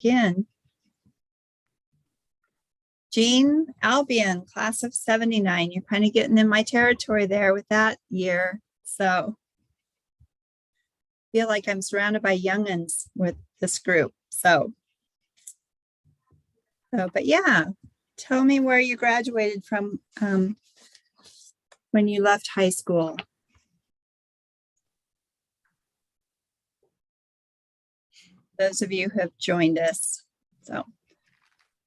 in. Jean Albion, class of 79. You're kind of getting in my territory there with that year. So I feel like I'm surrounded by youngins with this group. So, but yeah, tell me where you graduated from when you left high school. Those of you who have joined us. So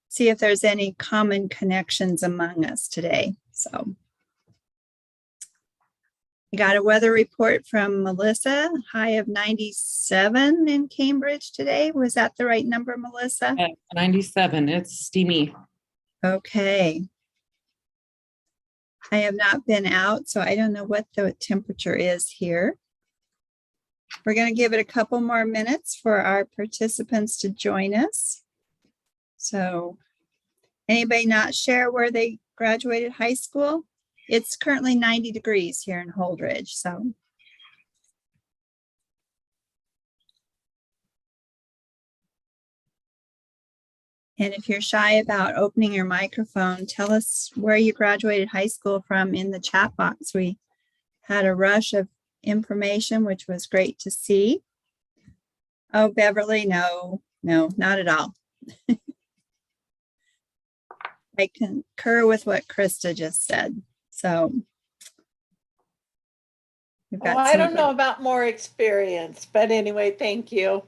see if there's any common connections among us today. So I got a weather report from Melissa, high of 97 in Cambridge today. Was that the right number, Melissa? 97, it's steamy. Okay. I have not been out, so I don't know what the temperature is here. We're going to give it a couple more minutes for our participants to join us. So anybody not share where they graduated high school? It's currently 90 degrees here in Holdridge. So and if you're shy about opening your microphone, tell us where you graduated high school from in the chat box. We had a rush of information, which was great to see. Oh, Beverly, no, not at all. I concur with what Krista just said. So we've got I don't know about more experience, but anyway, thank you.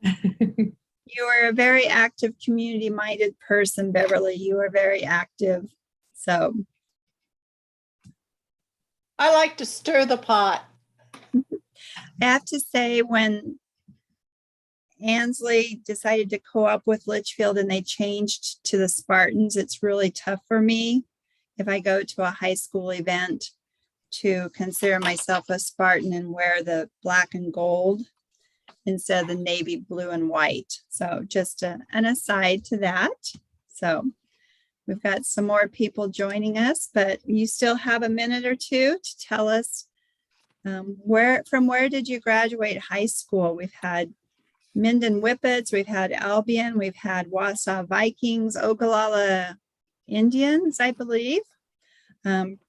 You are a very active, community-minded person, Beverly. You are very active. So I like to stir the pot. I have to say, when Ansley decided to co-op with Litchfield and they changed to the Spartans, it's really tough for me if I go to a high school event to consider myself a Spartan and wear the black and gold instead of the navy blue and white. So just an aside to that. So we've got some more people joining us, but you still have a minute or two to tell us where did you graduate high school? We've had Minden Whippets, we've had Albion, we've had Wausau Vikings, Ogallala Indians, I believe,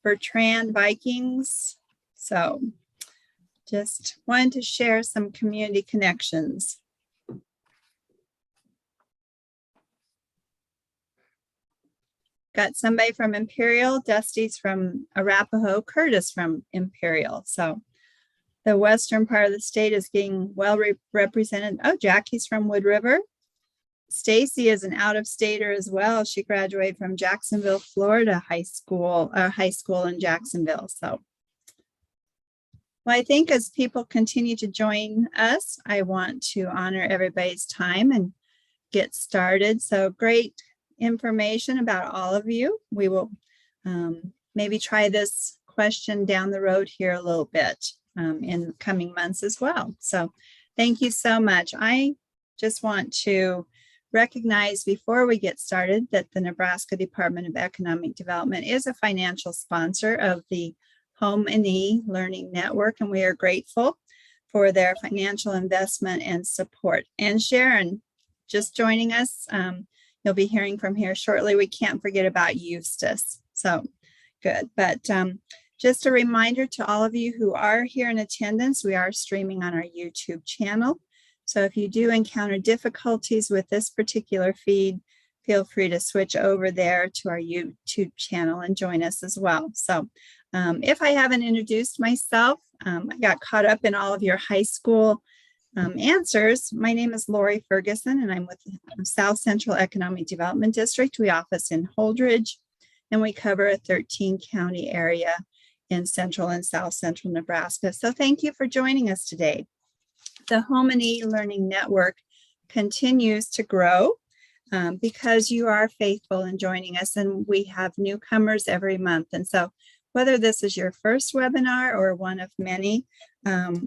Bertrand Vikings. So just wanted to share some community connections. Got somebody from Imperial, Dusty's from Arapahoe, Curtis from Imperial. So the western part of the state is getting well represented. Oh, Jackie's from Wood River. Stacy is an out-of-stater as well. She graduated from Jacksonville, Florida high school in Jacksonville. So, well, I think as people continue to join us, I want to honor everybody's time and get started. So great information about all of you. We will maybe try this question down the road here a little bit in coming months as well. So thank you so much. I just want to recognize before we get started that the Nebraska Department of Economic Development is a financial sponsor of the HomeNE Learning Network, and we are grateful for their financial investment and support. And Sharon, just joining us, you'll be hearing from here shortly. We can't forget about Eustace. So good. But just a reminder to all of you who are here in attendance, we are streaming on our YouTube channel. So if you do encounter difficulties with this particular feed, feel free to switch over there to our YouTube channel and join us as well. So if I haven't introduced myself, I got caught up in all of your high school answers. My name is Lori Ferguson, and I'm with South Central Economic Development District. We office in Holdridge, and we cover a 13-county area in central and south central Nebraska. So thank you for joining us today. The HomeNE Learning Network continues to grow because you are faithful in joining us, and we have newcomers every month. And so whether this is your first webinar or one of many,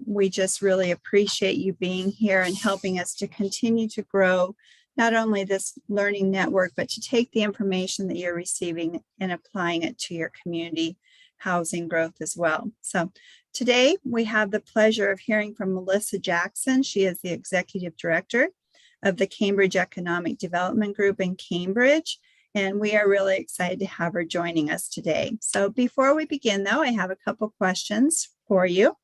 we just really appreciate you being here and helping us to continue to grow not only this learning network, but to take the information that you're receiving and applying it to your community housing growth as well. So today we have the pleasure of hearing from Melissa Jackson. She is the Executive Director of the Cambridge Economic Development Group in Cambridge. And we are really excited to have her joining us today. So before we begin, though, I have a couple questions for you.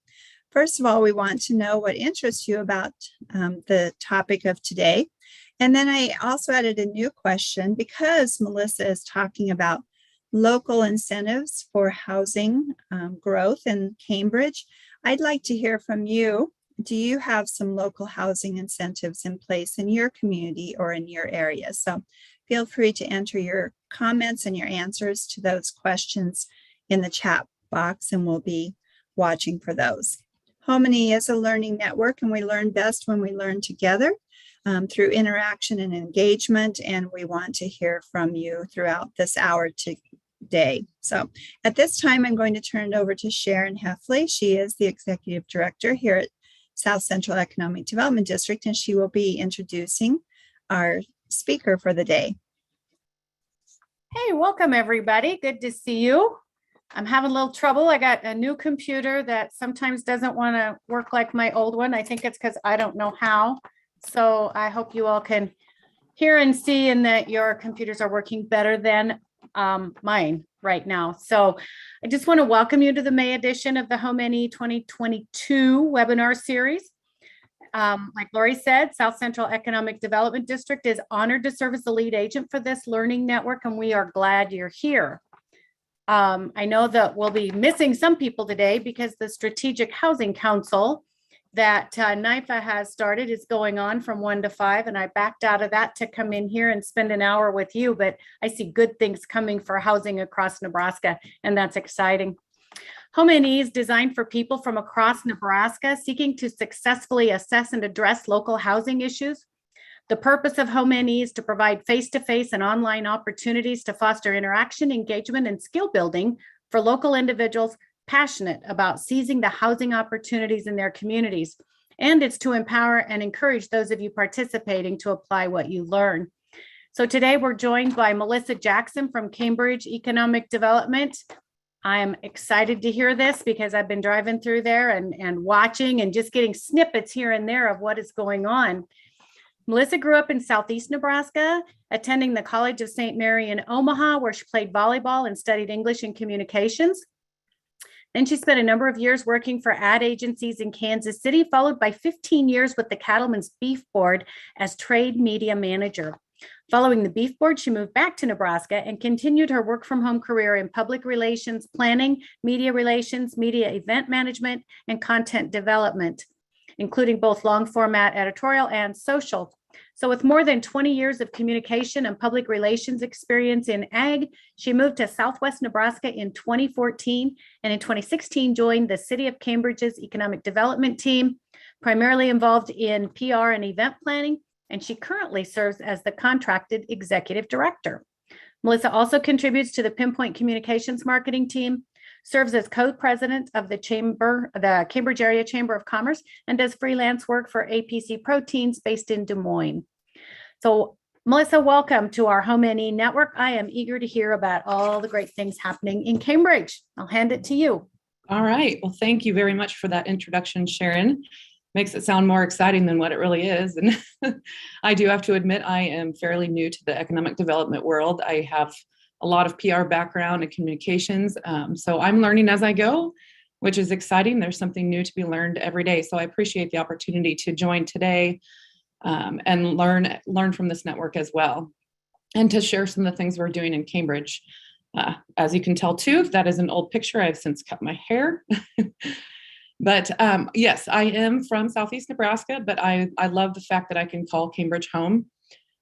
First of all, we want to know what interests you about the topic of today. And then I also added a new question because Melissa is talking about local incentives for housing growth in Cambridge. I'd like to hear from you. Do you have some local housing incentives in place in your community or in your area? So feel free to enter your comments and your answers to those questions in the chat box, and we'll be watching for those. HomeNE is a learning network, and we learn best when we learn together through interaction and engagement, and we want to hear from you throughout this hour today. So at this time, I'm going to turn it over to Sharon Heffley. She is the Executive Director here at South Central Economic Development District, and she will be introducing our speaker for the day. Hey, welcome everybody. Good to see you. I'm having a little trouble. I got a new computer that sometimes doesn't want to work like my old one. I think it's because I don't know how. So I hope you all can hear and see and that your computers are working better than mine right now. So I just want to welcome you to the May edition of the HomeNE 2022 webinar series. Like Lori said, South Central Economic Development District is honored to serve as the lead agent for this learning network, and we are glad you're here. I know that we'll be missing some people today because the Strategic Housing Council that NIFA has started is going on from 1 to 5, and I backed out of that to come in here and spend an hour with you, but I see good things coming for housing across Nebraska, and that's exciting. HomeNE is designed for people from across Nebraska seeking to successfully assess and address local housing issues. The purpose of HomeNE is to provide face-to-face and online opportunities to foster interaction, engagement, and skill building for local individuals passionate about seizing the housing opportunities in their communities. And it's to empower and encourage those of you participating to apply what you learn. So today we're joined by Melissa Jackson from Cambridge Economic Development. I am excited to hear this because I've been driving through there and watching and just getting snippets here and there of what is going on. Melissa grew up in Southeast Nebraska, attending the College of St. Mary in Omaha, where she played volleyball and studied English and communications. Then she spent a number of years working for ad agencies in Kansas City, followed by 15 years with the Cattlemen's Beef Board as trade media manager. Following the Beef Board, she moved back to Nebraska and continued her work from home career in public relations, planning, media relations, media event management, and content development, including both long format editorial and social. So with more than 20 years of communication and public relations experience in ag, she moved to Southwest Nebraska in 2014, and in 2016 joined the City of Cambridge's Economic Development team, primarily involved in PR and event planning, and she currently serves as the contracted executive director. Melissa also contributes to the Pinpoint Communications marketing team, serves as co-president of the Cambridge Area Chamber of Commerce, and does freelance work for APC Proteins based in Des Moines. So Melissa, welcome to our HomeNE network. I am eager to hear about all the great things happening in Cambridge. I'll hand it to you. All right. Well, thank you very much for that introduction, Sharon. Makes it sound more exciting than what it really is. And I do have to admit, I am fairly new to the economic development world. I have a lot of PR background and communications. So I'm learning as I go, which is exciting. There's something new to be learned every day. So I appreciate the opportunity to join today and learn from this network as well, and to share some of the things we're doing in Cambridge. As you can tell too, that is an old picture. I've since cut my hair. But yes, I am from Southeast Nebraska, but I love the fact that I can call Cambridge home.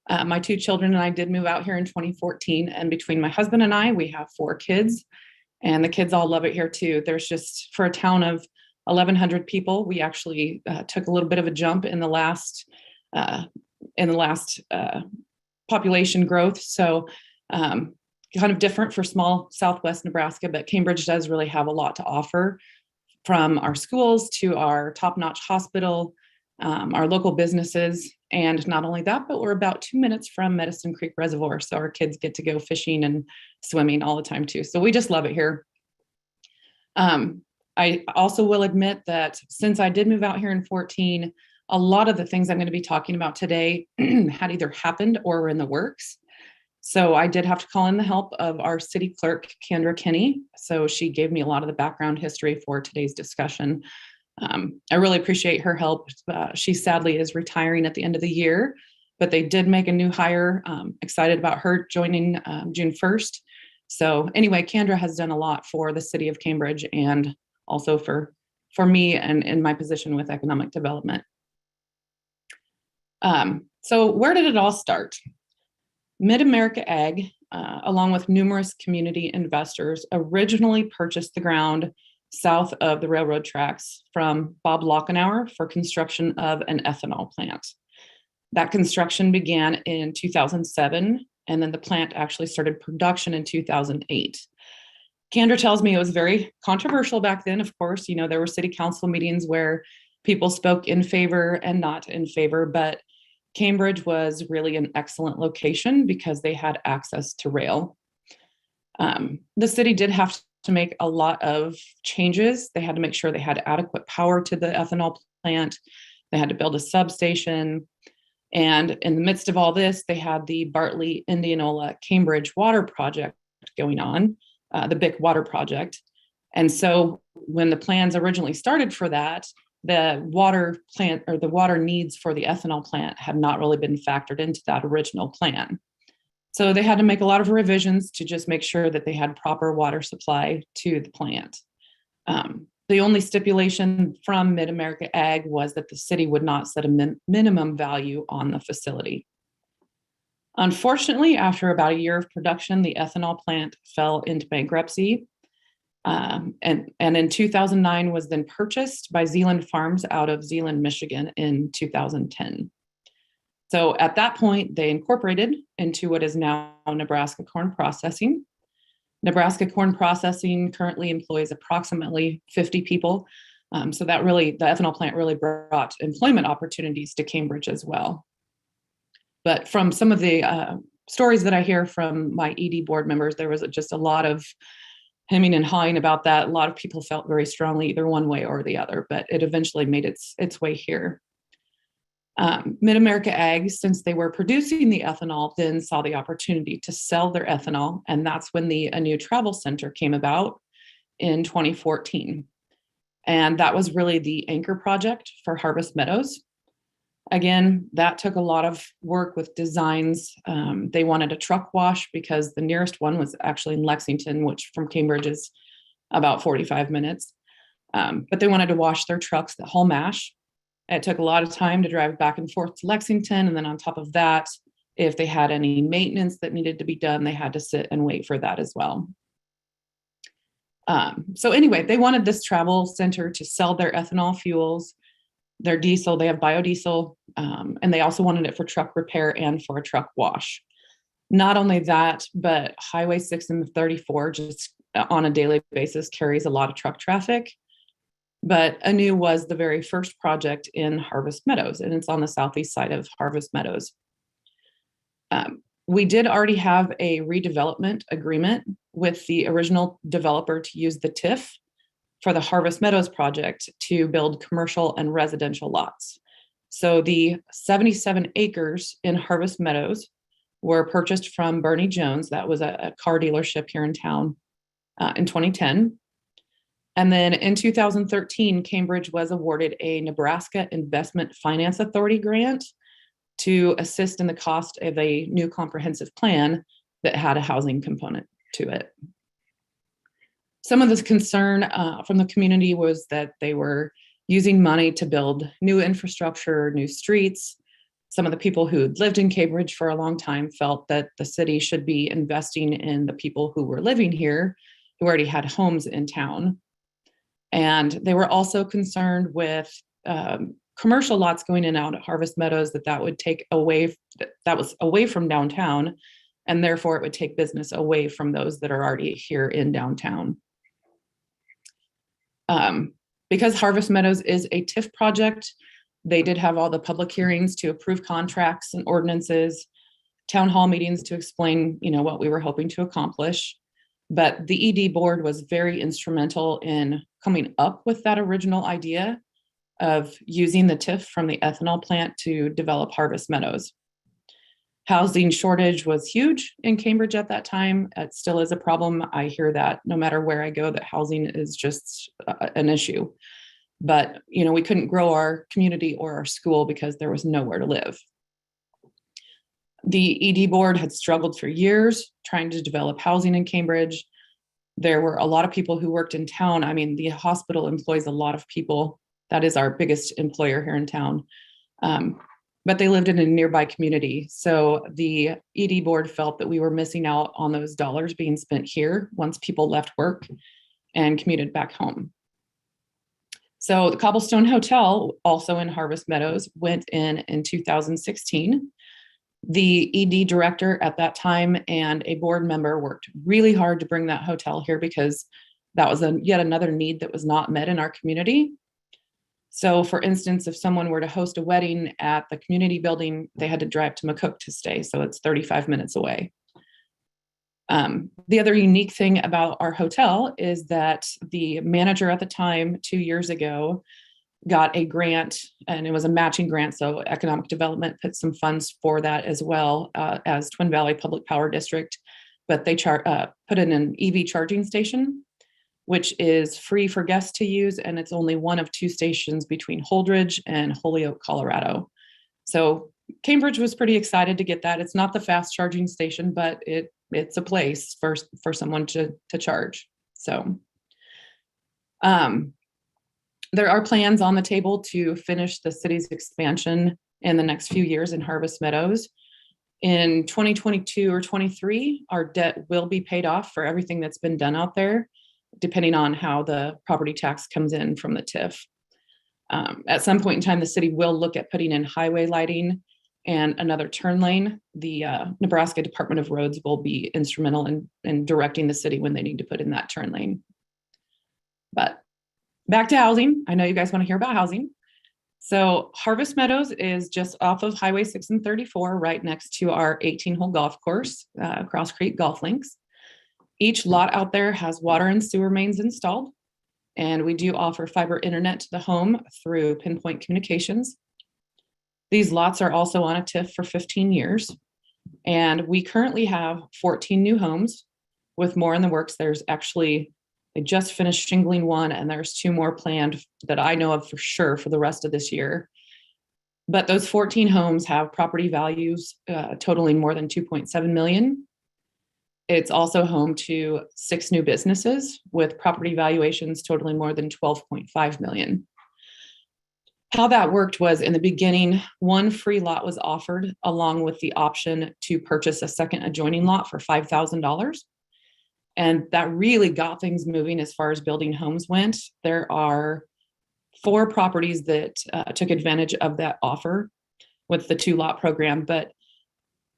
My 2 children and I did move out here in 2014, and between my husband and I, we have 4 kids, and the kids all love it here too. There's just, for a town of 1,100 people, we actually took a little bit of a jump in the last population growth. So kind of different for small Southwest Nebraska, but Cambridge does really have a lot to offer, from our schools to our top-notch hospital, our local businesses. And not only that, but we're about 2 minutes from Medicine Creek Reservoir. So our kids get to go fishing and swimming all the time too. So we just love it here. I also will admit that since I did move out here in 2014, a lot of the things I'm going to be talking about today had either happened or were in the works. So I did have to call in the help of our city clerk, Kendra Kinney. So she gave me a lot of the background history for today's discussion. I really appreciate her help. She sadly is retiring at the end of the year, but they did make a new hire. Excited about her joining June 1st. So anyway, Kendra has done a lot for the city of Cambridge and also for me and in my position with economic development. So where did it all start? Mid-America Ag, along with numerous community investors, originally purchased the ground south of the railroad tracks from Bob Lochenauer for construction of an ethanol plant. That construction began in 2007, and then the plant actually started production in 2008. Kendra tells me it was very controversial back then. Of course, there were city council meetings where people spoke in favor and not in favor, but Cambridge was really an excellent location because they had access to rail. The city did have to make a lot of changes. They had to make sure they had adequate power to the ethanol plant. They had to build a substation. And in the midst of all this, they had the Bartley, Indianola, Cambridge water project going on, the BIC water project. And so when the plans originally started for that, the water plant or the water needs for the ethanol plant had not really been factored into that original plan. So they had to make a lot of revisions to just make sure that they had proper water supply to the plant. The only stipulation from Mid-America Ag was that the city would not set a minimum value on the facility. Unfortunately, after about a year of production, the ethanol plant fell into bankruptcy. And in 2009 was then purchased by Zeeland Farms out of Zeeland, Michigan in 2010. So at that point, they incorporated into what is now Nebraska Corn Processing. Nebraska Corn Processing currently employs approximately 50 people. So that really, the ethanol plant really brought employment opportunities to Cambridge as well. But from some of the stories that I hear from my ED board members, there was just a lot of hemming and hawing about that. A lot of people felt very strongly either one way or the other, but it eventually made its way here. Mid-America Ag, since they were producing the ethanol, then saw the opportunity to sell their ethanol, and that's when the A New Travel Center came about in 2014. And that was really the anchor project for Harvest Meadows. Again, that took a lot of work with designs. They wanted a truck wash because the nearest one was actually in Lexington, which from Cambridge is about 45 minutes. But they wanted to wash their trucks that haul mash. It took a lot of time to drive back and forth to Lexington. And then on top of that, if they had any maintenance that needed to be done, they had to sit and wait for that as well. So anyway, they wanted this travel center to sell their ethanol fuels, their diesel. They have biodiesel, and they also wanted it for truck repair and for a truck wash. Not only that, but Highway 6 and 34 just on a daily basis carries a lot of truck traffic. But ANEW was the very first project in Harvest Meadows, and it's on the southeast side of Harvest Meadows. We did already have a redevelopment agreement with the original developer to use the TIF for the Harvest Meadows project to build commercial and residential lots. So the 77 acres in Harvest Meadows were purchased from Bernie Jones. That was a car dealership here in town in 2010. And then in 2013, Cambridge was awarded a Nebraska Investment Finance Authority grant to assist in the cost of a new comprehensive plan that had a housing component to it. Some of this concern from the community was that they were using money to build new infrastructure, new streets. Some of the people who lived in Cambridge for a long time felt that the city should be investing in the people who were living here, who already had homes in town. And they were also concerned with commercial lots going in and out at Harvest Meadows, that would take away, that was away from downtown, and therefore it would take business away from those that are already here in downtown. Because Harvest Meadows is a TIF project, they did have all the public hearings to approve contracts and ordinances, town hall meetings to explain, what we were hoping to accomplish. But the ED board was very instrumental in coming up with that original idea. of using the TIF from the ethanol plant to develop Harvest Meadows. Housing shortage was huge in Cambridge at that time. It still is a problem. I hear that no matter where I go, that housing is just an issue. But, you know, we couldn't grow our community or our school because there was nowhere to live. The ED board had struggled for years trying to develop housing in Cambridge. There were a lot of people who worked in town. I mean, the hospital employs a lot of people. That is our biggest employer here in town. But they lived in a nearby community. So the ED board felt that we were missing out on those dollars being spent here once people left work and commuted back home. So the Cobblestone Hotel, also in Harvest Meadows, went in 2016. The ED director at that time and a board member worked really hard to bring that hotel here because that was yet another need that was not met in our community. So for instance, if someone were to host a wedding at the community building, they had to drive to McCook to stay. So it's 35 minutes away. The other unique thing about our hotel is that the manager at the time, 2 years ago, got a grant, and it was a matching grant. So economic development put some funds for that as well as Twin Valley Public Power District, but they put in an EV charging station, which is free for guests to use. And it's only one of 2 stations between Holdridge and Holyoke, Colorado. So Cambridge was pretty excited to get that. It's not the fast charging station, but it's a place for someone to charge. So there are plans on the table to finish the city's expansion in the next few years in Harvest Meadows. In 2022 or 23, our debt will be paid off for everything that's been done out there, depending on how the property tax comes in from the TIF. At some point in time, the city will look at putting in highway lighting and another turn lane. The Nebraska Department of Roads will be instrumental in directing the city when they need to put in that turn lane. But back to housing. I know you guys want to hear about housing. So Harvest Meadows is just off of Highway 6 and 34, right next to our 18-hole golf course, Cross Creek Golf Links. Each lot out there has water and sewer mains installed, and we do offer fiber internet to the home through Pinpoint Communications. These lots are also on a TIF for 15 years, and we currently have 14 new homes with more in the works. There's actually, they just finished shingling one, and there's 2 more planned that I know of for sure for the rest of this year. But those 14 homes have property values totaling more than 2.7 million. It's also home to 6 new businesses with property valuations totaling more than 12.5 million. How that worked was, in the beginning, 1 free lot was offered along with the option to purchase a second adjoining lot for $5,000. And that really got things moving as far as building homes went. There are 4 properties that took advantage of that offer with the 2-lot program, but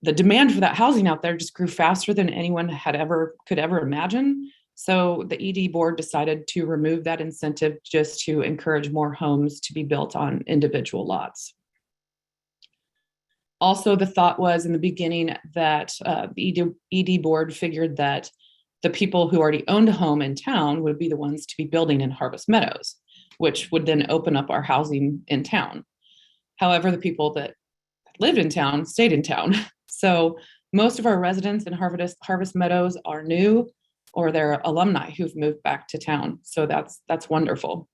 the demand for that housing out there just grew faster than anyone could ever imagine. So the ED board decided to remove that incentive just to encourage more homes to be built on individual lots. Also, the thought was in the beginning that the ED board figured that the people who already owned a home in town would be the ones to be building in Harvest Meadows, which would then open up our housing in town. However, the people that lived in town stayed in town. So most of our residents in Harvest Meadows are new, or they're alumni who've moved back to town. So that's wonderful.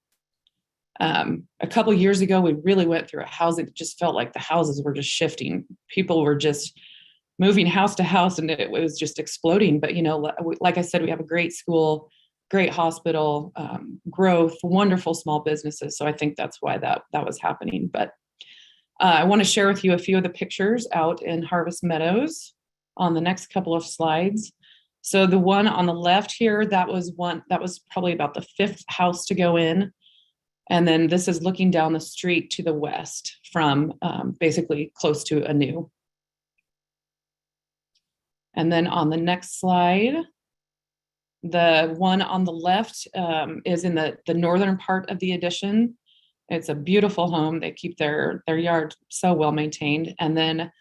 A couple of years ago, we really went through a housing. It just felt like the houses were just shifting. People were just moving house to house, and it was just exploding. But, you know, like I said, we have a great school, great hospital, growth, wonderful small businesses. So I think that's why that was happening. But I want to share with you a few of the pictures out in Harvest Meadows on the next couple of slides. So the one on the left here, that was probably about the 5th house to go in. And then this is looking down the street to the west from basically close to a new. And then on the next slide, the one on the left is in the northern part of the addition. It's a beautiful home. They keep their yard so well maintained. And then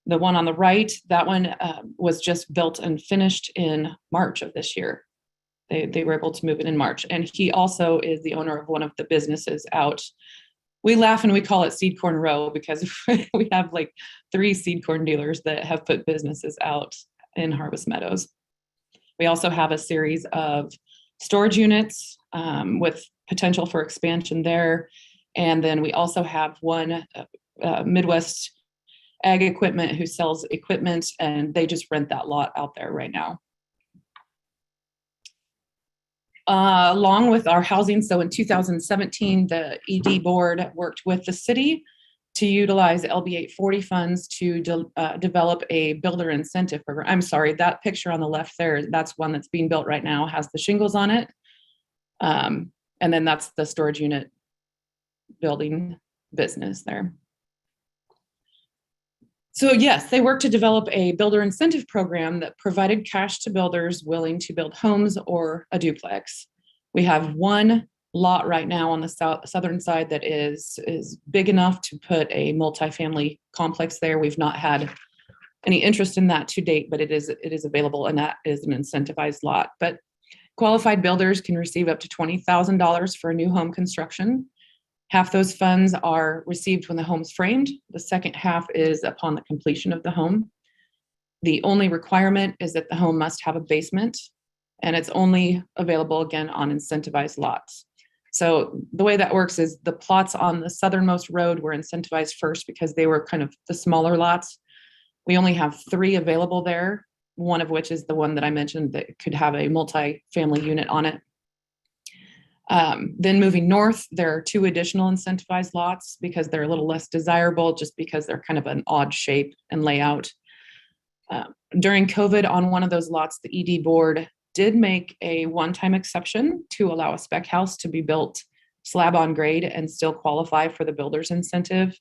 the one on the right, that one was just built and finished in March of this year. They were able to move it in March. And he also is the owner of one of the businesses out We laugh and we call it seed corn row because we have like 3 seed corn dealers that have put businesses out in Harvest Meadows. We also have a series of storage units with potential for expansion there. And then we also have one Midwest Ag Equipment who sells equipment, and they just rent that lot out there right now. Along with our housing, so in 2017, the ED board worked with the city to utilize LB 840 funds to develop a builder incentive program. I'm sorry, that picture on the left there, that's one that's being built right now, has the shingles on it. And then that's the storage unit building business there. So yes, they work to develop a builder incentive program that provided cash to builders willing to build homes or a duplex. We have one lot right now on the southern side that is big enough to put a multifamily complex there. We've not had any interest in that to date, but it is available, and that is an incentivized lot. But qualified builders can receive up to $20,000 for a new home construction. Half those funds are received when the home's framed. The second half is upon the completion of the home. The only requirement is that the home must have a basement, and it's only available again on incentivized lots. So the way that works is the plots on the southernmost road were incentivized first because they were kind of the smaller lots. We only have 3 available there, one of which is the one that I mentioned that could have a multi-family unit on it. Then moving north, there are 2 additional incentivized lots because they're a little less desirable, just because they're kind of an odd shape and layout. During COVID, on one of those lots, the ED board did make a one-time exception to allow a spec house to be built slab on grade and still qualify for the builder's incentive,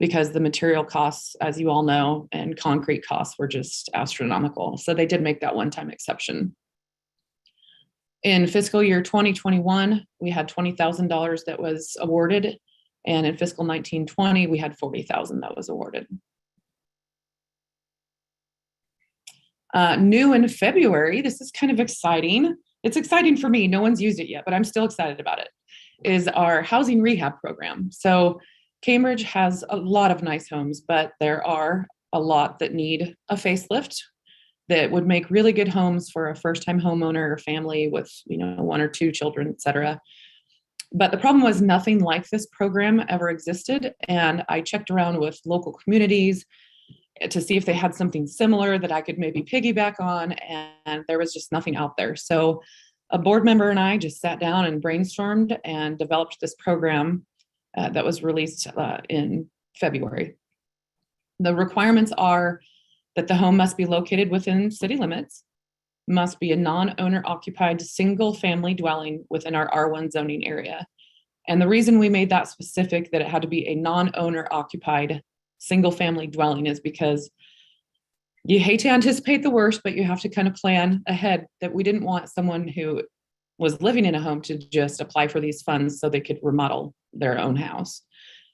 because the material costs, as you all know, and concrete costs were just astronomical. So they did make that one-time exception. In fiscal year 2021, we had $20,000 that was awarded. And in fiscal 19-20, we had $40,000 that was awarded. New in February, this is kind of exciting. It's exciting for me. No one's used it yet, but I'm still excited about it, is our housing rehab program. So Cambridge has a lot of nice homes, but there are a lot that need a facelift that would make really good homes for a first-time homeowner or family with, 1 or 2 children, et cetera. But the problem was nothing like this program ever existed. And I checked around with local communities to see if they had something similar that I could maybe piggyback on, and there was just nothing out there. So a board member and I just sat down and brainstormed and developed this program that was released in February. The requirements are that the home must be located within city limits, must be a non-owner occupied single family dwelling within our R1 zoning area. And the reason we made that specific, that it had to be a non-owner occupied single family dwelling, is because you hate to anticipate the worst, but you have to kind of plan ahead, that we didn't want someone who was living in a home to just apply for these funds so they could remodel their own house.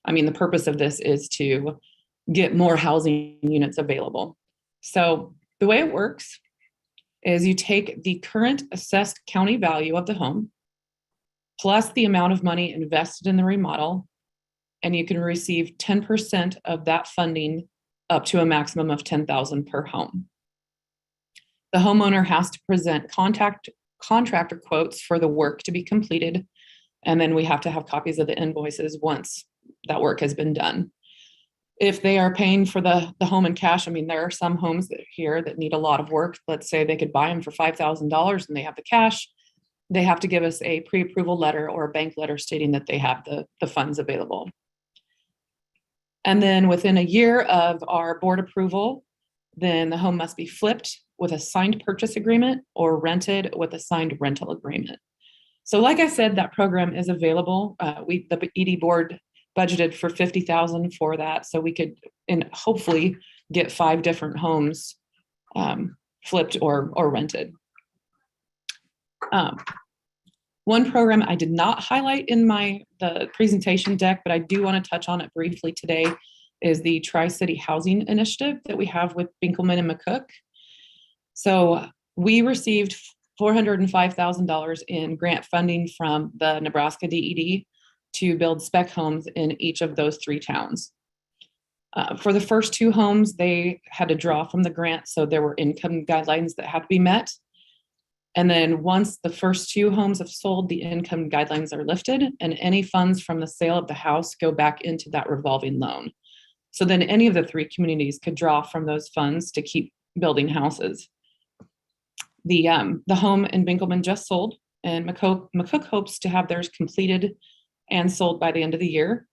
I mean, the purpose of this is to get more housing units available. So the way it works is you take the current assessed county value of the home plus the amount of money invested in the remodel, and you can receive 10% of that funding up to a maximum of $10,000 per home. The homeowner has to present contractor quotes for the work to be completed, and then we have to have copies of the invoices once that work has been done. If they are paying for the home in cash, I mean, there are some homes here that need a lot of work. Let's say they could buy them for $5,000 and they have the cash. They have to give us a pre-approval letter or a bank letter stating that they have the funds available. And then within a year of our board approval, then the home must be flipped with a signed purchase agreement or rented with a signed rental agreement. So like I said, that program is available. The ED board budgeted for $50,000 for that, so we could hopefully get 5 different homes flipped or rented. One program I did not highlight in the presentation deck, but I do want to touch on it briefly today, is the Tri-City Housing Initiative that we have with Binkelman and McCook. So we received $405,000 in grant funding from the Nebraska DED to build spec homes in each of those 3 towns. For the first 2 homes, they had to draw from the grant, so there were income guidelines that had to be met. And then once the first 2 homes have sold, the income guidelines are lifted, and any funds from the sale of the house go back into that revolving loan. So then any of the 3 communities could draw from those funds to keep building houses. The home in Binkelman just sold, and McCook hopes to have theirs completed and sold by the end of the year.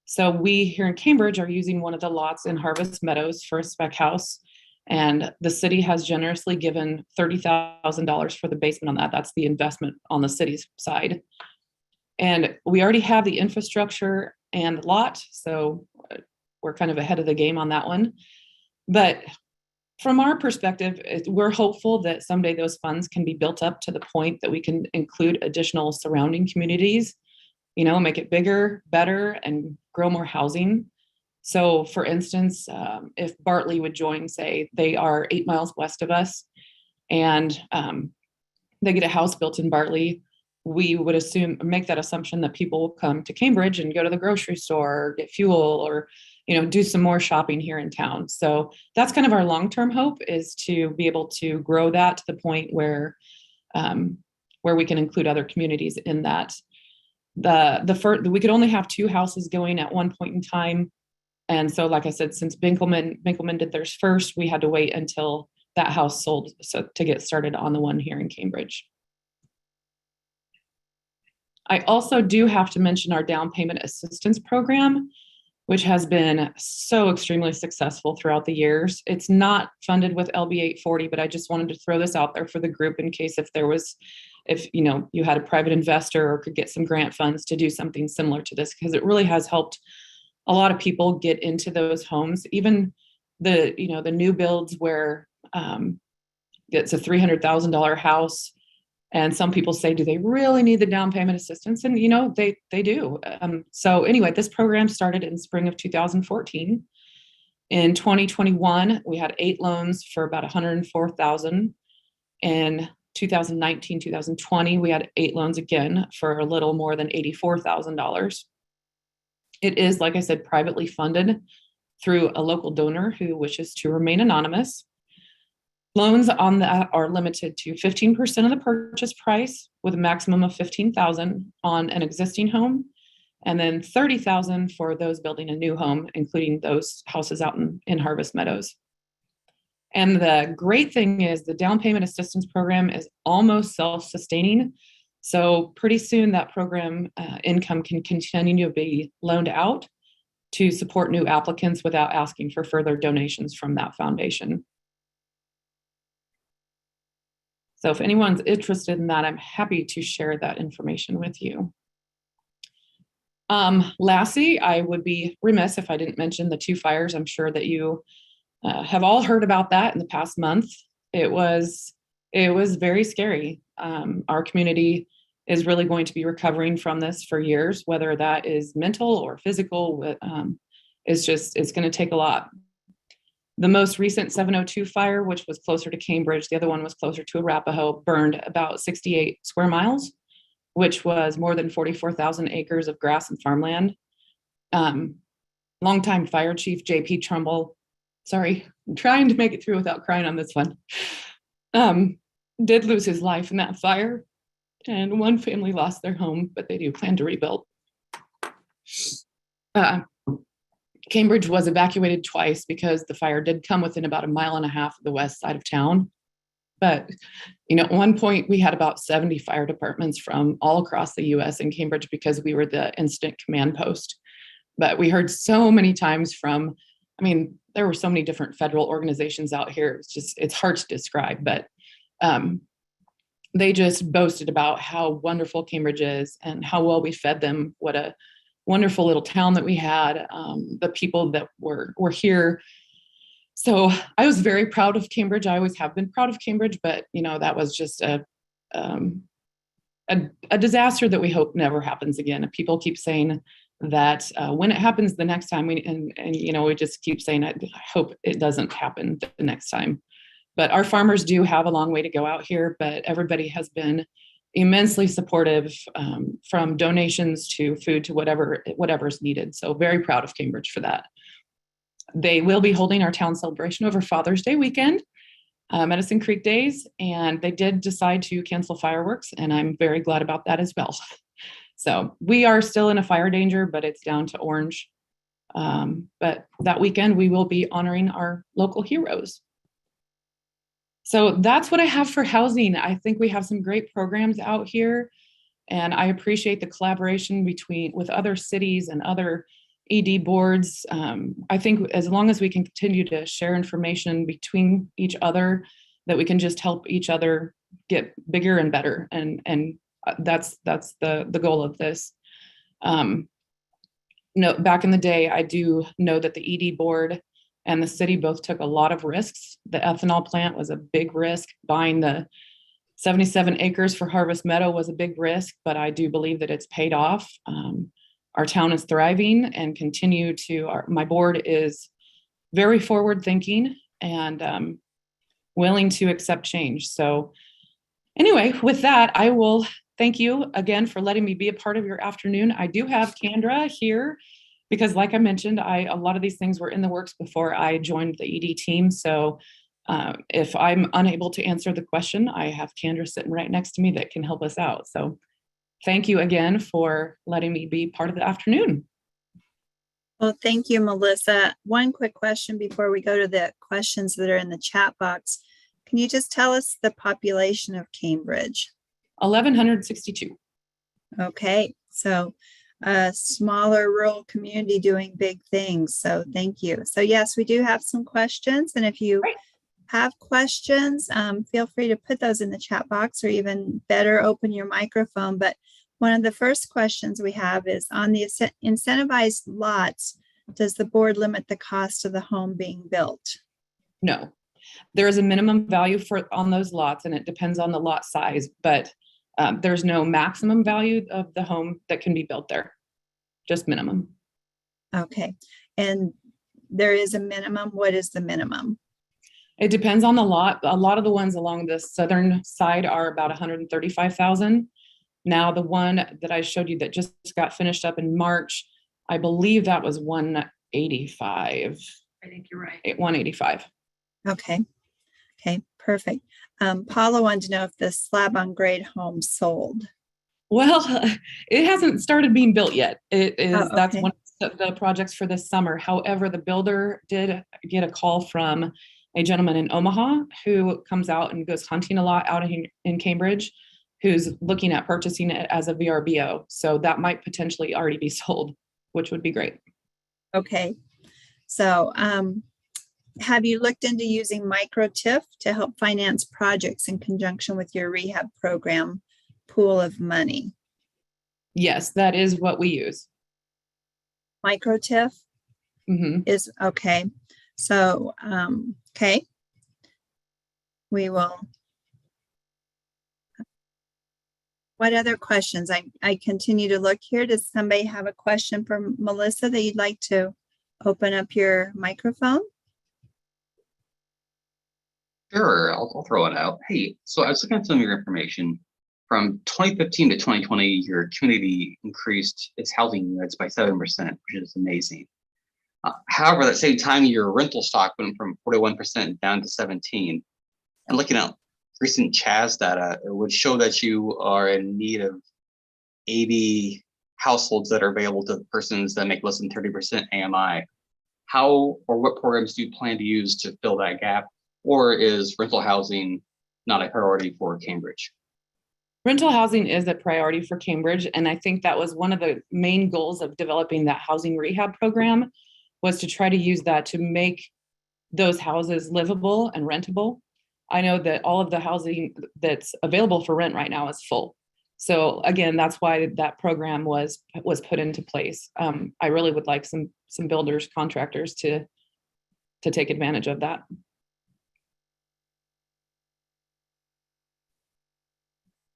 So we here in Cambridge are using one of the lots in Harvest Meadows for a spec house, and the city has generously given $30,000 for the basement on that. That's the investment on the city's side. And we already have the infrastructure and lot, so we're kind of ahead of the game on that one. But from our perspective, we're hopeful that someday those funds can be built up to the point that we can include additional surrounding communities, make it bigger, better, and grow more housing. So for instance, if Bartley would join, say they are 8 miles west of us, and they get a house built in Bartley, we would make that assumption that people will come to Cambridge and go to the grocery store, or get fuel, or do some more shopping here in town. So that's kind of our long-term hope, is to be able to grow that to the point where we can include other communities in that. We could only have 2 houses going at one point in time. And so, like I said, since Binkelman did theirs first, we had to wait until that house sold to get started on the one here in Cambridge. I also do have to mention our down payment assistance program, which has been so extremely successful throughout the years. It's not funded with LB 840, but I just wanted to throw this out there for the group in case if you had a private investor or could get some grant funds to do something similar to this, because it really has helped a lot of people get into those homes. Even the new builds where it's a $300,000 house, and some people say, do they really need the down payment assistance? And they do. So anyway, this program started in spring of 2014. In 2021, we had 8 loans for about $104,000. In 2019, 2020, we had 8 loans again for a little more than $84,000. It is, like I said, privately funded through a local donor who wishes to remain anonymous. Loans on that are limited to 15% of the purchase price, with a maximum of $15,000 on an existing home, and then $30,000 for those building a new home, including those houses out in Harvest Meadows. And the great thing is the down payment assistance program is almost self-sustaining. So pretty soon that program income can continue to be loaned out to support new applicants without asking for further donations from that foundation. So if anyone's interested in that, I'm happy to share that information with you. Lastly, I would be remiss if I didn't mention the 2 fires. I'm sure that you have all heard about that in the past month. It was very scary. Our community is really going to be recovering from this for years, whether that is mental or physical. It's going to take a lot. The most recent 702 fire, which was closer to Cambridge, the other one was closer to Arapahoe, burned about 68 square miles, which was more than 44,000 acres of grass and farmland. Longtime fire chief J.P. Trumbull, sorry, I'm trying to make it through without crying on this one, did lose his life in that fire, and one family lost their home, but they do plan to rebuild. Cambridge was evacuated twice because the fire did come within about 1.5 miles of the west side of town. But, at one point we had about 70 fire departments from all across the US in Cambridge because we were the incident command post. But we heard so many times there were so many different federal organizations out here. It's hard to describe, but they just boasted about how wonderful Cambridge is and how well we fed them. What a wonderful little town that we had, the people that were here. So I was very proud of Cambridge. I always have been proud of Cambridge, but that was just a disaster that we hope never happens again. And people keep saying that when it happens the next time, we just keep saying, I hope it doesn't happen the next time. But our farmers do have a long way to go out here, but everybody has been immensely supportive, from donations to food to whatever's needed. So very proud of Cambridge for that. They will be holding our town celebration over Father's Day weekend, Medicine Creek Days, and they did decide to cancel fireworks, and I'm very glad about that as well. So we are still in a fire danger, but it's down to orange. But that weekend we will be honoring our local heroes. So that's what I have for housing. I think we have some great programs out here, and I appreciate the collaboration with other cities and other ED boards. I think as long as we can continue to share information between each other, that we can just help each other get bigger and better. And that's the goal of this. Back in the day, I do know that the ED board and the city both took a lot of risks. The ethanol plant was a big risk. Buying the 77 acres for Harvest Meadow was a big risk, but I do believe that it's paid off. Our town is thriving and my board is very forward thinking and willing to accept change. So anyway, with that, I will thank you again for letting me be a part of your afternoon. I do have Kendra here because, like I mentioned, a lot of these things were in the works before I joined the ED team. So if I'm unable to answer the question, I have Kendra sitting right next to me that can help us out. So thank you again for letting me be part of the afternoon. Well, thank you, Melissa. One quick question before we go to the questions that are in the chat box. Can you just tell us the population of Cambridge? 1,162. Okay, so a smaller rural community doing big things. So thank you. So yes, we do have some questions. And if you have questions, feel free to put those in the chat box, or even better, open your microphone. But one of the first questions we have is on the incentivized lots, does the board limit the cost of the home being built? No, there is a minimum value on those lots, and it depends on the lot size, but there's no maximum value of the home that can be built there, just minimum. Okay, and there is a minimum. What is the minimum? It depends on the lot. A lot of the ones along the southern side are about 135,000. Now, the one that I showed you that just got finished up in March, I believe that was 185. I think you're right. 185. Okay. Okay, perfect. Paula wanted to know if the slab on grade home sold. Well, it hasn't started being built yet. That's okay. one of the projects for this summer. However, the builder did get a call from a gentleman in Omaha who comes out and goes hunting a lot out in Cambridge, who's looking at purchasing it as a VRBO. So that might potentially already be sold, which would be great. Okay. So have you looked into using micro-TIF to help finance projects in conjunction with your rehab program pool of money? Yes, that is what we use. Micro-TIF is okay. So, okay. We will. What other questions? I continue to look here. Does somebody have a question for Melissa that you'd like to open up your microphone? Sure, I'll throw it out. Hey, so I was looking at some of your information. From 2015 to 2020, your community increased its housing units by 7%, which is amazing. However, at the same time, your rental stock went from 41% down to 17%. And looking at recent CHAZ data, it would show that you are in need of 80 households that are available to persons that make less than 30% AMI. How or what programs do you plan to use to fill that gap? Or is rental housing not a priority for Cambridge? Rental housing is a priority for Cambridge. And I think that was one of the main goals of developing that housing rehab program, was to try to use that to make those houses livable and rentable. I know that all of the housing that's available for rent right now is full. So again, that's why that program was put into place. I really would like some builders, contractors to take advantage of that.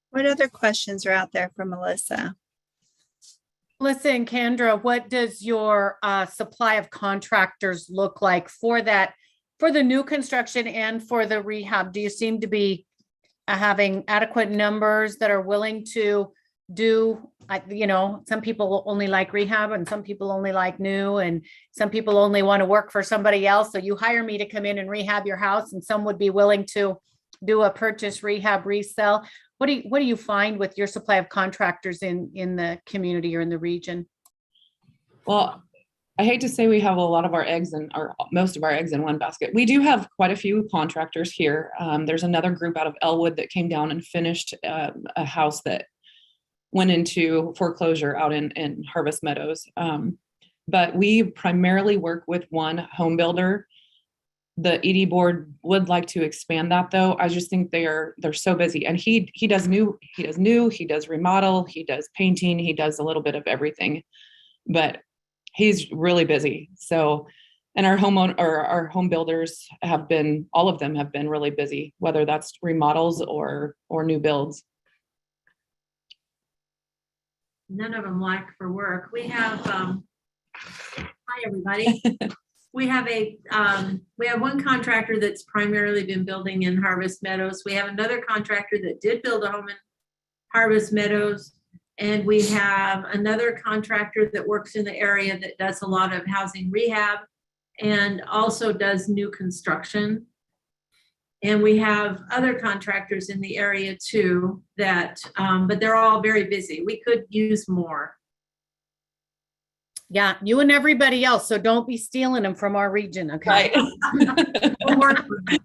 What other questions are out there for Melissa? Melissa and Kendra, what does your supply of contractors look like for that, for the new construction and for the rehab? Do you seem to be having adequate numbers that are willing to do, some people only like rehab and some people only like new, and some people only want to work for somebody else. So you hire me to come in and rehab your house, and some would be willing to do a purchase, rehab, resell. What do you find with your supply of contractors in the community or in the region? Well, I hate to say we have a lot of our eggs or most of our eggs in one basket. We do have quite a few contractors here. There's another group out of Elwood that came down and finished a house that went into foreclosure out in Harvest Meadows. But we primarily work with one home builder. The ED board would like to expand that, though. I just think they're so busy, and he does new, he does remodel, he does painting, he does a little bit of everything, but he's really busy. So, and our home builders all of them have been really busy, whether that's remodels or new builds. None of them like for work. We have, hi, everybody. We have one contractor that's primarily been building in Harvest Meadows. We have another contractor that did build a home in Harvest Meadows. And we have another contractor that works in the area that does a lot of housing rehab and also does new construction. And we have other contractors in the area too that, but they're all very busy. We could use more. Yeah, you and everybody else. So don't be stealing them from our region, okay? Right. We'll work with it.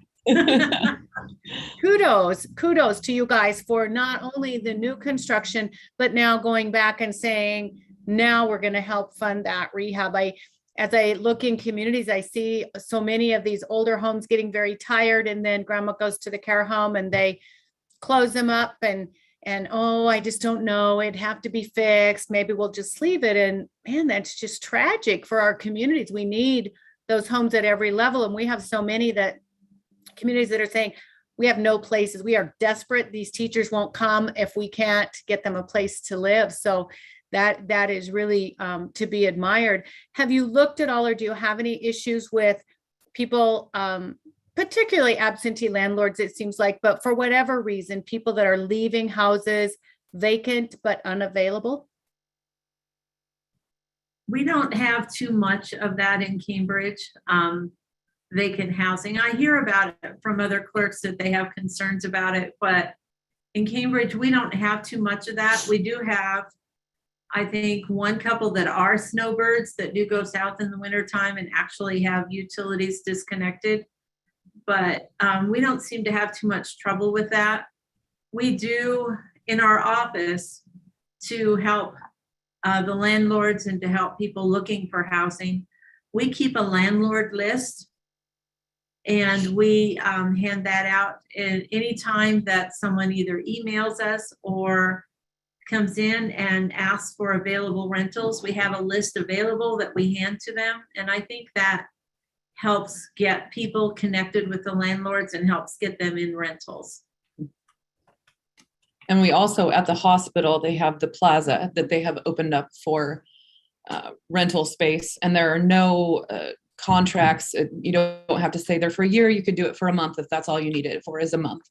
Kudos to you guys for not only the new construction, but now going back and saying, now we're going to help fund that rehab. As I look in communities, I see so many of these older homes getting very tired, and then grandma goes to the care home and they close them up and oh, I just don't know, it'd have to be fixed. Maybe we'll just leave it. And man, that's just tragic for our communities. We need those homes at every level. And we have so many communities that are saying, we have no places. We are desperate. These teachers won't come if we can't get them a place to live. So that is really to be admired. Have you looked at all, or do you have any issues with people, particularly absentee landlords, it seems like, but for whatever reason, people that are leaving houses vacant but unavailable? We don't have too much of that in Cambridge, vacant housing. I hear about it from other clerks that they have concerns about it, but in Cambridge, we don't have too much of that. We do have, I think, one couple that are snowbirds that do go south in the wintertime and actually have utilities disconnected. But we don't seem to have too much trouble with that. We do in our office to help the landlords and to help people looking for housing. We keep a landlord list, and we hand that out any time that someone either emails us or comes in and asks for available rentals. We have a list available that we hand to them, and I think that helps get people connected with the landlords and helps get them in rentals. And we also, at the hospital, they have the plaza that they have opened up for rental space, and there are no contracts. You don't have to stay there for a year. You could do it for a month if that's all you need it for, is a month.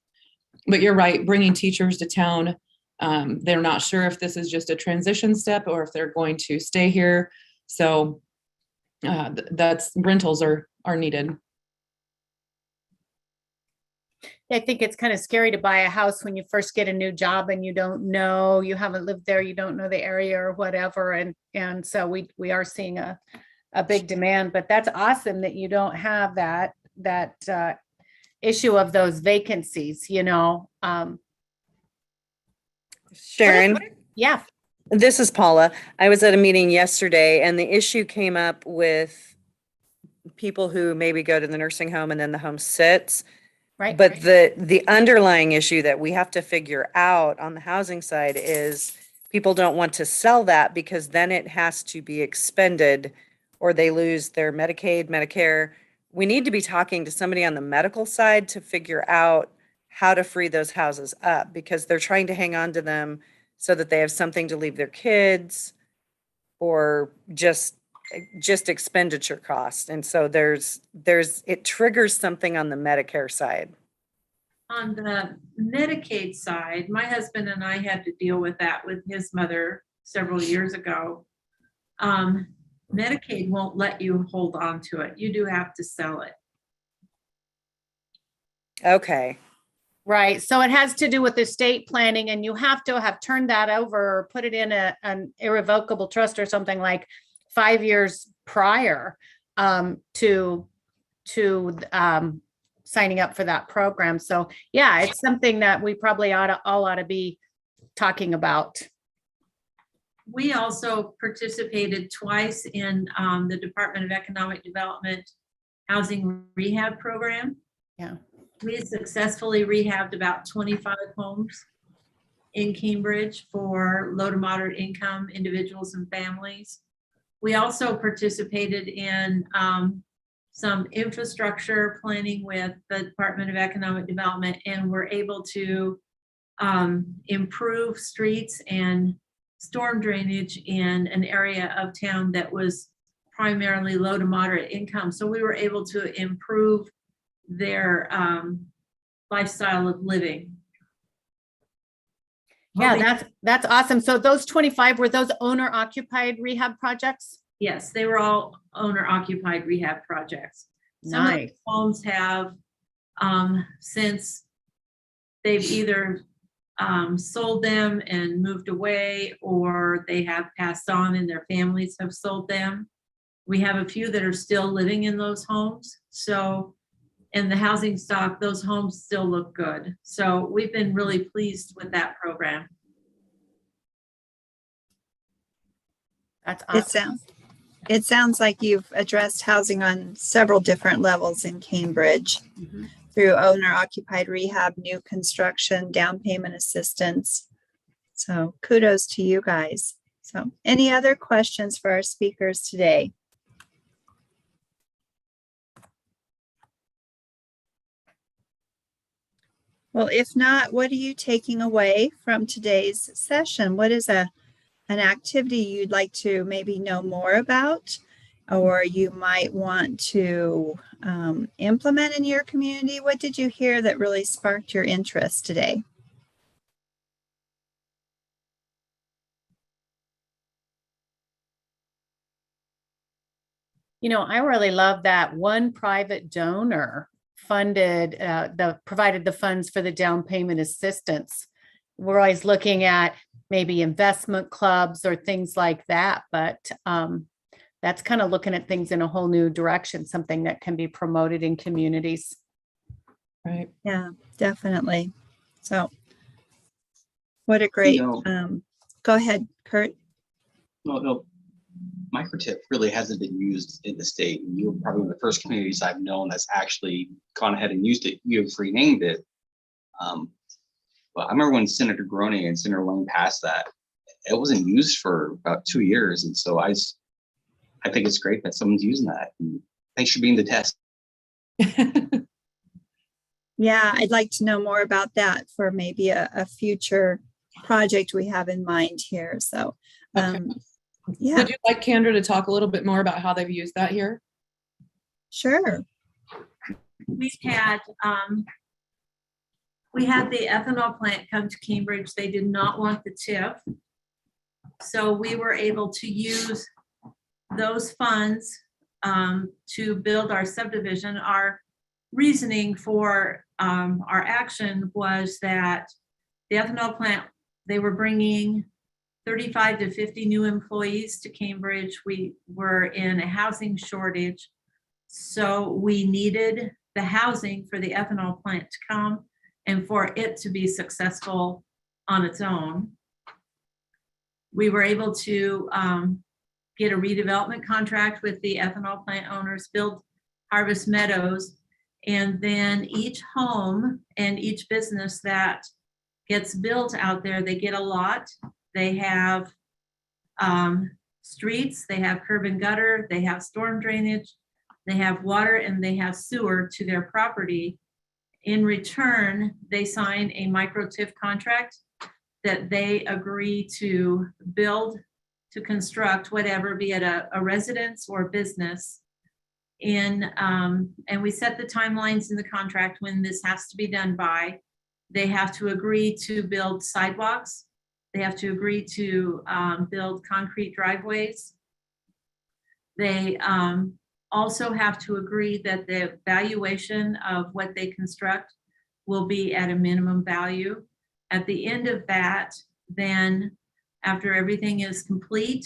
But you're right, bringing teachers to town, they're not sure if this is just a transition step or if they're going to stay here. So rentals are needed. I think it's kind of scary to buy a house when you first get a new job and you don't know, you haven't lived there, you don't know the area or whatever. And so we are seeing a big demand, but that's awesome that you don't have that issue of those vacancies, Sharon, Yeah. this is Paula. I was at a meeting yesterday and the issue came up with people who maybe go to the nursing home and then the home sits. Right. But the underlying issue that we have to figure out on the housing side is people don't want to sell that because then it has to be expended or they lose their Medicaid, Medicare. We need to be talking to somebody on the medical side to figure out how to free those houses up because they're trying to hang on to them so that they have something to leave their kids or just expenditure costs. And so it triggers something on the Medicare side. On the Medicaid side, my husband and I had to deal with that with his mother several years ago. Medicaid won't let you hold on to it. You do have to sell it. Okay. Right. So it has to do with estate planning, and you have to have turned that over or put it in an irrevocable trust or something like 5 years prior to signing up for that program. So yeah, it's something that we probably all ought to be talking about. We also participated twice in the Department of Economic Development Housing Rehab Program. Yeah. We successfully rehabbed about 25 homes in Cambridge for low to moderate income individuals and families. We also participated in some infrastructure planning with the Department of Economic Development, and were able to improve streets and storm drainage in an area of town that was primarily low to moderate income. So we were able to improve their lifestyle of living. Yeah, that's awesome. So those 25, were those owner occupied rehab projects? Yes, they were all owner occupied rehab projects. Some of the Nice. homes have since they've either sold them and moved away, or they have passed on and their families have sold them. We have a few that are still living in those homes. So in the housing stock, those homes still look good. So we've been really pleased with that program. That's awesome. It sounds like you've addressed housing on several different levels in Cambridge Mhm. through owner occupied rehab, new construction, down payment assistance. So kudos to you guys. So any other questions for our speakers today? Well, if not, what are you taking away from today's session? What is an activity you'd like to maybe know more about, or you might want to implement in your community? What did you hear that really sparked your interest today? You know, I really love that one private donor provided the funds for the down payment assistance. We're always looking at maybe investment clubs or things like that, but that's kind of looking at things in a whole new direction, something that can be promoted in communities. Right. Yeah, definitely. So what a great, go ahead, Kurt. No, microtip really hasn't been used in the state. You're probably one of the first communities I've known that's actually gone ahead and used it. You've renamed it. But I remember when Senator Groney and Senator Lane passed that, it wasn't used for about 2 years. And so I think it's great that someone's using that. And thanks for being the test. Yeah, I'd like to know more about that for maybe a future project we have in mind here. So, yeah. Would you like Kendra to talk a little bit more about how they've used that here? Sure. We had the ethanol plant come to Cambridge. They did not want the TIF. So we were able to use those funds to build our subdivision. Our reasoning for our action was that the ethanol plant, they were bringing 35 to 50 new employees to Cambridge. We were in a housing shortage. So we needed the housing for the ethanol plant to come and for it to be successful on its own. We were able to get a redevelopment contract with the ethanol plant owners, build Harvest Meadows, and then each home and each business that gets built out there, they get a lot. They have streets, they have curb and gutter, they have storm drainage, they have water, and they have sewer to their property. In return, they sign a micro-TIF contract that they agree to build, to construct whatever, be it a residence or business, and we set the timelines in the contract when this has to be done by. They have to agree to build sidewalks. They have to agree to build concrete driveways. They also have to agree that the valuation of what they construct will be at a minimum value. At the end of that, then after everything is complete,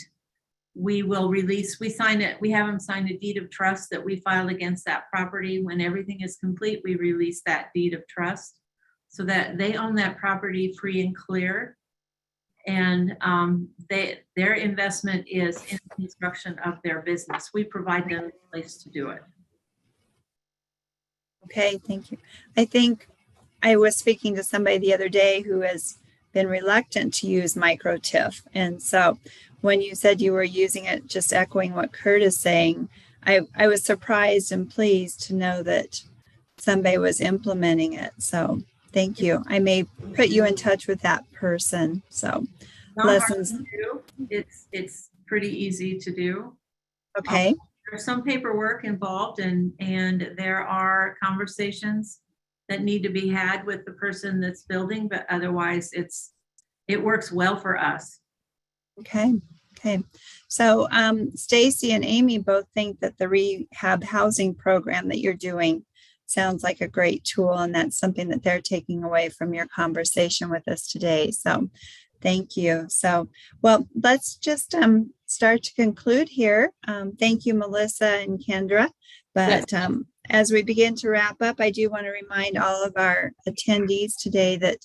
we will release, we have them sign a deed of trust that we file against that property. When everything is complete, we release that deed of trust so that they own that property free and clear. And their investment is in the construction of their business. We provide them a place to do it. Okay, thank you. I think I was speaking to somebody the other day who has been reluctant to use micro TIF. And so when you said you were using it, just echoing what Kurt is saying, I was surprised and pleased to know that somebody was implementing it. So thank you. I may put you in touch with that person. So Not lessons. hard to do. It's pretty easy to do. Okay. There's some paperwork involved, and there are conversations that need to be had with the person that's building, but otherwise it works well for us. Okay. Okay. So Stacy and Amy both think that the rehab housing program that you're doing sounds like a great tool, and that's something that they're taking away from your conversation with us today. So thank you. So, well, let's just start to conclude here. Thank you, Melissa and Kendra. But Yes. As we begin to wrap up, I do want to remind all of our attendees today that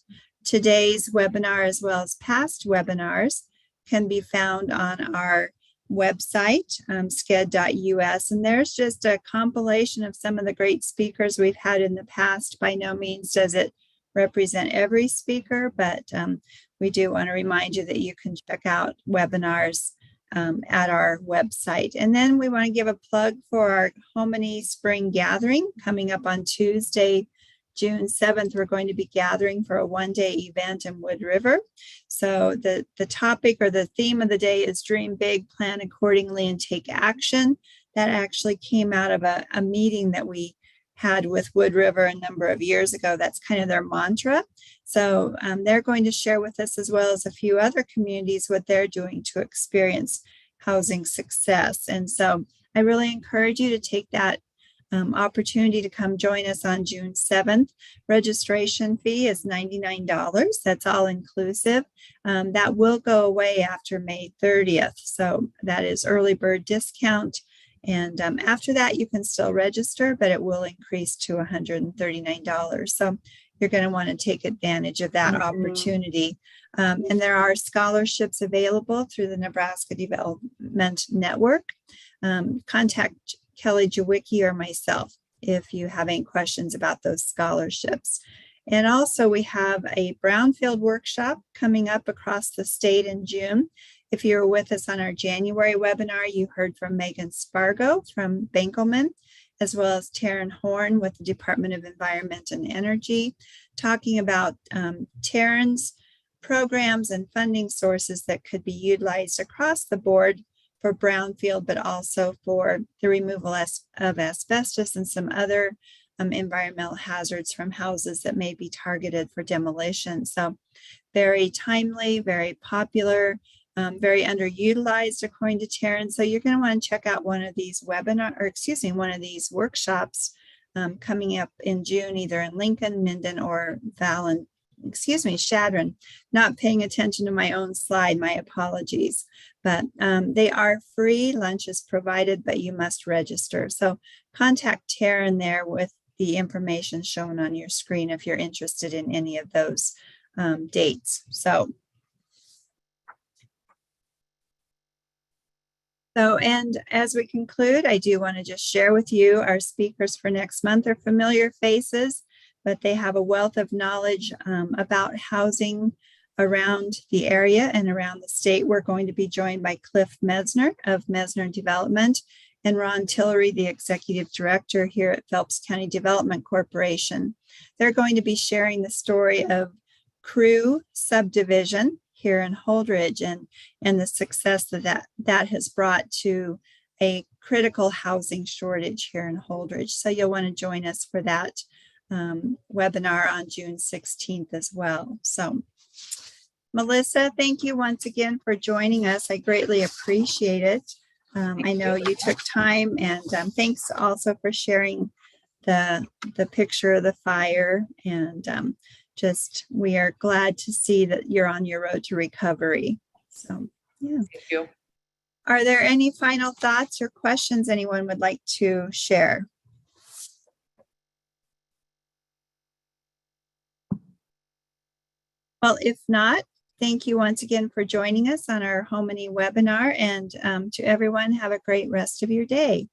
today's webinar, as well as past webinars, can be found on our website, sked.us. And there's just a compilation of some of the great speakers we've had in the past. By no means does it represent every speaker, but we do want to remind you that you can check out webinars at our website. And then we want to give a plug for our HomeNE Spring Gathering coming up on Tuesday, June 7th. We're going to be gathering for a one-day event in Wood River. So the topic or the theme of the day is Dream Big, Plan Accordingly, and Take Action. That actually came out of a meeting that we had with Wood River a number of years ago. That's kind of their mantra. So they're going to share with us, as well as a few other communities, what they're doing to experience housing success. And so I really encourage you to take that opportunity to come join us on June 7th. Registration fee is $99. That's all inclusive. That will go away after May 30th. So that is early bird discount. And after that, you can still register, but it will increase to $139. So you're going to want to take advantage of that opportunity. And there are scholarships available through the Nebraska Development Network. Contact Kelly Jawicki or myself if you have any questions about those scholarships. And also we have a brownfield workshop coming up across the state in June. If you were with us on our January webinar, you heard from Megan Spargo from Benkelman, as well as Taryn Horn with the Department of Environment and Energy, talking about Taryn's programs and funding sources that could be utilized across the board for brownfield, but also for the removal of asbestos and some other environmental hazards from houses that may be targeted for demolition. So very timely, very popular, very underutilized according to Taryn. So you're going to want to check out one of these one of these workshops coming up in June, either in Lincoln, Minden, or Chadron. Not paying attention to my own slide, my apologies. But they are free, lunch is provided, but you must register. So contact Taryn there with the information shown on your screen if you're interested in any of those dates. And as we conclude, I do want to just share with you our speakers for next month are familiar faces, but they have a wealth of knowledge about housing around the area and around the state. We're going to be joined by Cliff Mesner of Mesner Development and Ron Tillery, the Executive Director here at Phelps County Development Corporation. They're going to be sharing the story of Crew Subdivision here in Holdridge and the success that has brought to a critical housing shortage here in Holdridge. So you'll want to join us for that webinar on June 16th as well. So Melissa, thank you once again for joining us. I greatly appreciate it. I know you took time, and thanks also for sharing the picture of the fire, and just we are glad to see that you're on your road to recovery. So yeah. Thank you. Are there any final thoughts or questions anyone would like to share? Well, if not, thank you once again for joining us on our HomeNE webinar, and to everyone, have a great rest of your day.